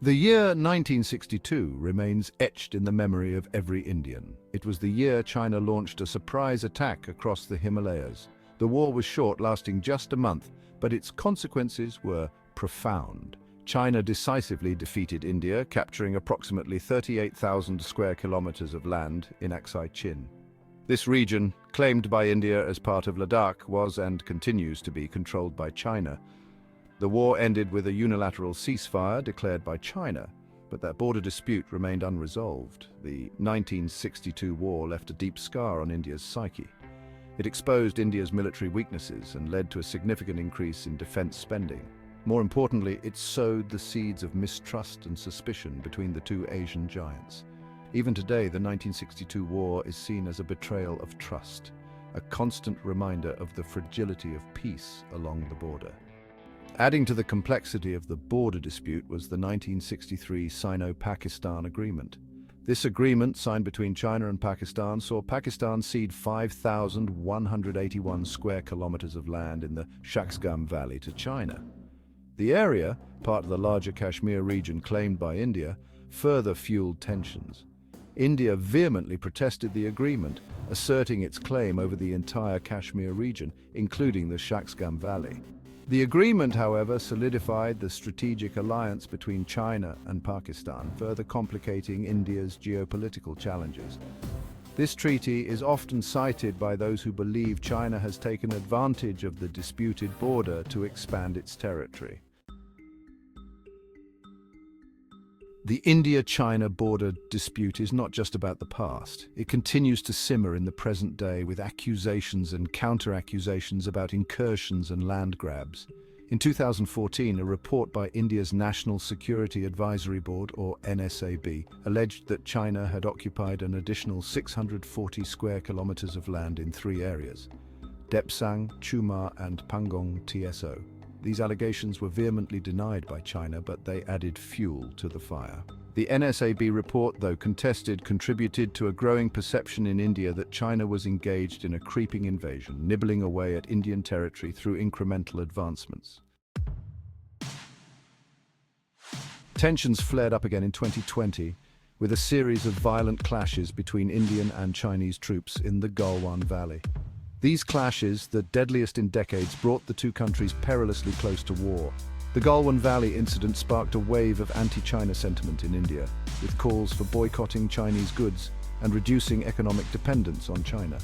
The year 1962 remains etched in the memory of every Indian. It was the year China launched a surprise attack across the Himalayas. The war was short, lasting just a month, but its consequences were profound. China decisively defeated India, capturing approximately 38,000 square kilometers of land in Aksai Chin. This region, claimed by India as part of Ladakh, was and continues to be controlled by China. The war ended with a unilateral ceasefire declared by China, but that border dispute remained unresolved. The 1962 war left a deep scar on India's psyche. It exposed India's military weaknesses and led to a significant increase in defense spending. More importantly, it sowed the seeds of mistrust and suspicion between the two Asian giants. Even today, the 1962 war is seen as a betrayal of trust, a constant reminder of the fragility of peace along the border. Adding to the complexity of the border dispute was the 1963 Sino-Pakistan Agreement. This agreement, signed between China and Pakistan, saw Pakistan cede 5,181 square kilometers of land in the Shaksgam Valley to China. The area, part of the larger Kashmir region claimed by India, further fueled tensions. India vehemently protested the agreement, asserting its claim over the entire Kashmir region, including the Shaksgam Valley. The agreement, however, solidified the strategic alliance between China and Pakistan, further complicating India's geopolitical challenges. This treaty is often cited by those who believe China has taken advantage of the disputed border to expand its territory. The India-China border dispute is not just about the past. It continues to simmer in the present day with accusations and counter-accusations about incursions and land grabs. In 2014, a report by India's National Security Advisory Board, or NSAB, alleged that China had occupied an additional 640 square kilometers of land in three areas: Depsang, Chumar, and Pangong TSO. These allegations were vehemently denied by China, but they added fuel to the fire. The NSAB report, though contested, contributed to a growing perception in India that China was engaged in a creeping invasion, nibbling away at Indian territory through incremental advancements. Tensions flared up again in 2020, with a series of violent clashes between Indian and Chinese troops in the Galwan Valley. These clashes, the deadliest in decades, brought the two countries perilously close to war. The Galwan Valley incident sparked a wave of anti-China sentiment in India, with calls for boycotting Chinese goods and reducing economic dependence on China.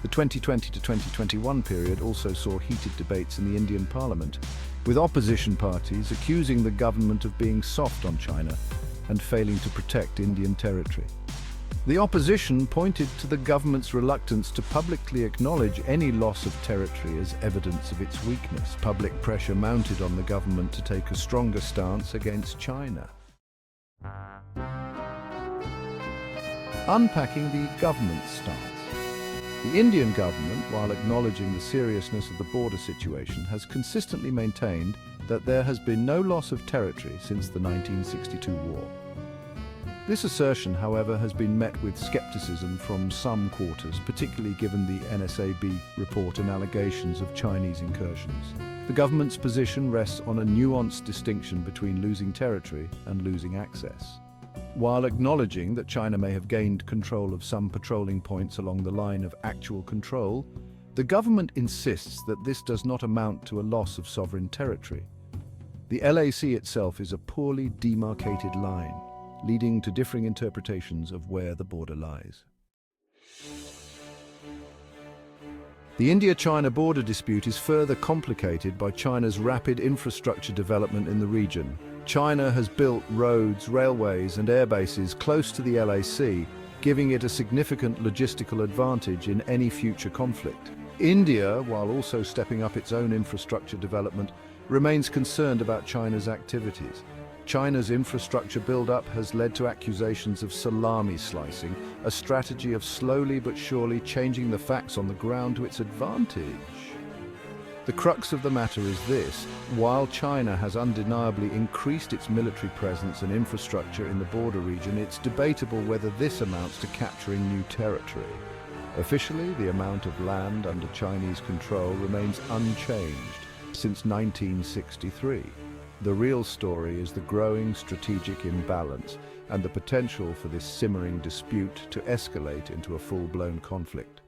The 2020 to 2021 period also saw heated debates in the Indian parliament, with opposition parties accusing the government of being soft on China and failing to protect Indian territory. The opposition pointed to the government's reluctance to publicly acknowledge any loss of territory as evidence of its weakness. Public pressure mounted on the government to take a stronger stance against China. Unpacking the government's stance. The Indian government, while acknowledging the seriousness of the border situation, has consistently maintained that there has been no loss of territory since the 1962 war. This assertion, however, has been met with skepticism from some quarters, particularly given the NSAB report and allegations of Chinese incursions. The government's position rests on a nuanced distinction between losing territory and losing access. While acknowledging that China may have gained control of some patrolling points along the line of actual control, the government insists that this does not amount to a loss of sovereign territory. The LAC itself is a poorly demarcated line, leading to differing interpretations of where the border lies. The India-China border dispute is further complicated by China's rapid infrastructure development in the region. China has built roads, railways, and air bases close to the LAC, giving it a significant logistical advantage in any future conflict. India, while also stepping up its own infrastructure development, remains concerned about China's activities. China's infrastructure build-up has led to accusations of salami slicing, a strategy of slowly but surely changing the facts on the ground to its advantage. The crux of the matter is this: while China has undeniably increased its military presence and infrastructure in the border region, it's debatable whether this amounts to capturing new territory. Officially, the amount of land under Chinese control remains unchanged since 1963. The real story is the growing strategic imbalance and the potential for this simmering dispute to escalate into a full-blown conflict.